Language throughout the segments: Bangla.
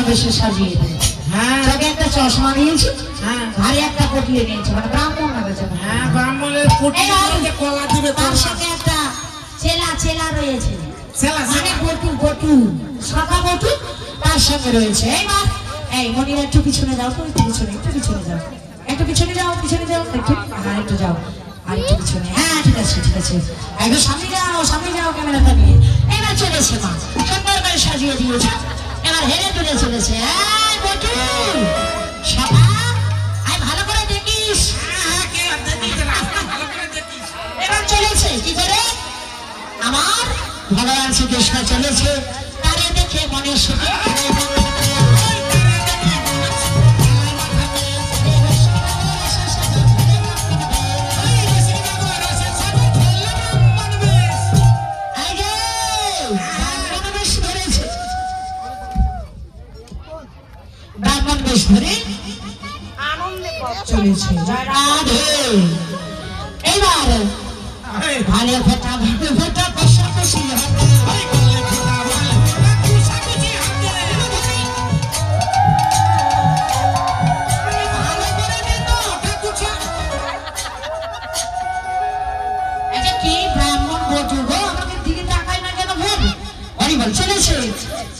বেশে সাজিয়ে দেয়। হ্যাঁ তবে একটা চশমা নিয়েছি, হ্যাঁ আর একটা পটিয়ে নিয়েছি, মানে ব্রাহ্মণ না বেচারা। হ্যাঁ ব্রাহ্মণের ফুটি যে কলা দিবে তার সঙ্গে একটা চেলা রয়েছে, ছেলা মানে বটু শাখা বটু তার সঙ্গে রয়েছে। এইবার এই মনিরা একটু পিছনে যাও, তো একটু পিছনে যাও, একটু পিছনে যাও একটু, হ্যাঁ একটু যাও, আর একটু পিছনে, হ্যাঁ ঠিক আছে একটু সামনে যাও ক্যামেরাটা নিয়ে। এবার চলেছে মা, সুন্দর করে সাজিয়ে দিয়েছে, এবার হেরে তুলে চলেছে। এই বটু শাখা, আয় ভালো করে দেখিস। এবার চলেছে কি করে আমার ভগবান শ্রীকৃষ্ণ চলেছে, তারে দেখে মনে সুখে ব্রাহ্মণ বেশ ধরে চলেছে। এবার ভালো ফোটা কষাকষি কি ব্রাহ্মণ বটু গো, আমাদের দিকে তাকায় না কেন? বল চলেছে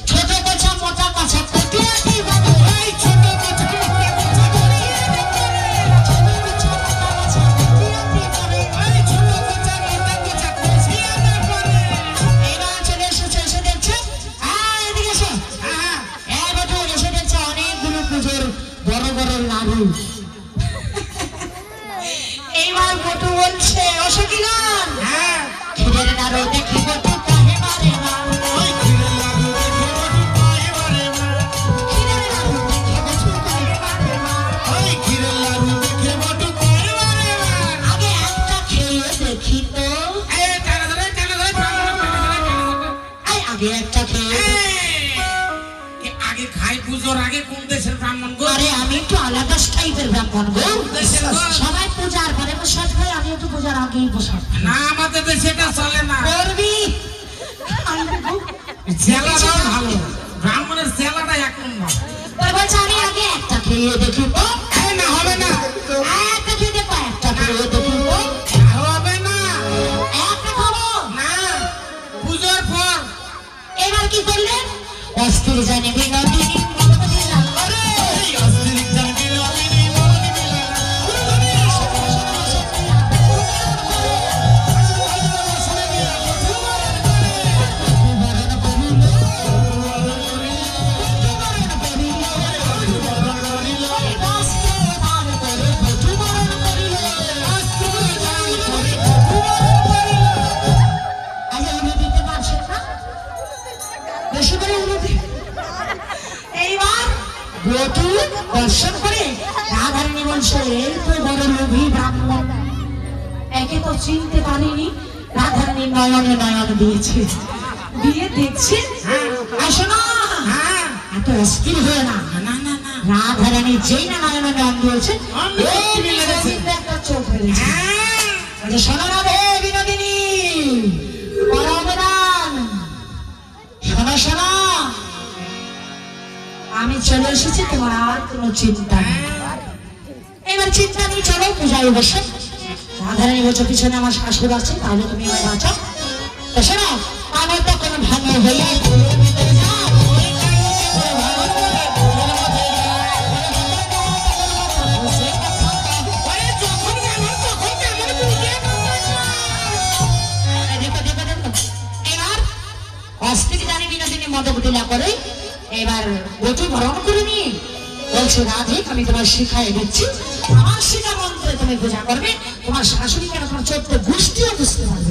ছোট কাছা মোটা কাছা এইবার বটু বলছে অসকিলান খিদের নাড়ু দেখি বটু কাহে মারে না, আগে একটা খেয়ে দেখি তো, আগে একটা খেয়ে আগে খাই পুজোর আগে কোন দেশের ব্রাহ্মণ গো? আরে আমি একটু আলাদা টাইপের ব্রাহ্মণ গো, সবাই পূজার পরে প্রসাদ খাই, আমি একটু পূজার আগেই প্রসাদ না, আমাদের দেশে এটা চলে না। করবি জেলাটাও ভালো, ব্রাহ্মণের জেলাটা এক নম্বর। বলছে আমি আগে একটা খেয়ে দেখি তো, না হবে না, একটা খেয়ে দেখো, একটা খেয়ে দেখি তো, হবে না, একটা খাবো না পুজোর পর। এবার কি করলেন? অস্থির জানি বিনোদিনী দর্শন করে রাধারানী বলছে এই তো বড় লোভী ব্রাহ্মণ, একে তো চিনতে পারিনি, রাধারানী নয়নে নয়ন দিয়েছে, দিয়ে দেখছে আসো না, এত অস্থির হয়ে না, রাধারানী যেই না নয়নে নয়ন দিয়েছে একটা চোখ ফেলেছে। শোনো না রে বিনোদিনী, শোনো আমি চলে এসেছি, তোমার আর কোনো চিন্তা নেই, এবার চিন্তা নেই, চলো পূজায় বসে। রাধারানী বলছো পিছনে আমার শাশুড় আছে, তাহলে তুমি আমায় বাঁচাও। তো শোনো আমার তো কোনো ভাঙে হইয়া অস্থির জানি বিনোদিনী মদবুটি না করে এবার বটু বরণ করে নিয়ে বলছে রাধে আমি তোমার শিখাই দিচ্ছি, আমার শিখা মন্ত্রে তুমি পূজা করবে, তোমার শাশুড়ি কেন তোমার চোদ্দ গোষ্ঠীও বুঝতে পারবে।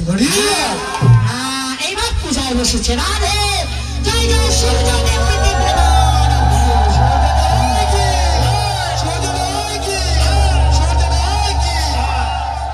এইবার পূজায় বসেছে রাধে জয় জয় শিব জয় দেব।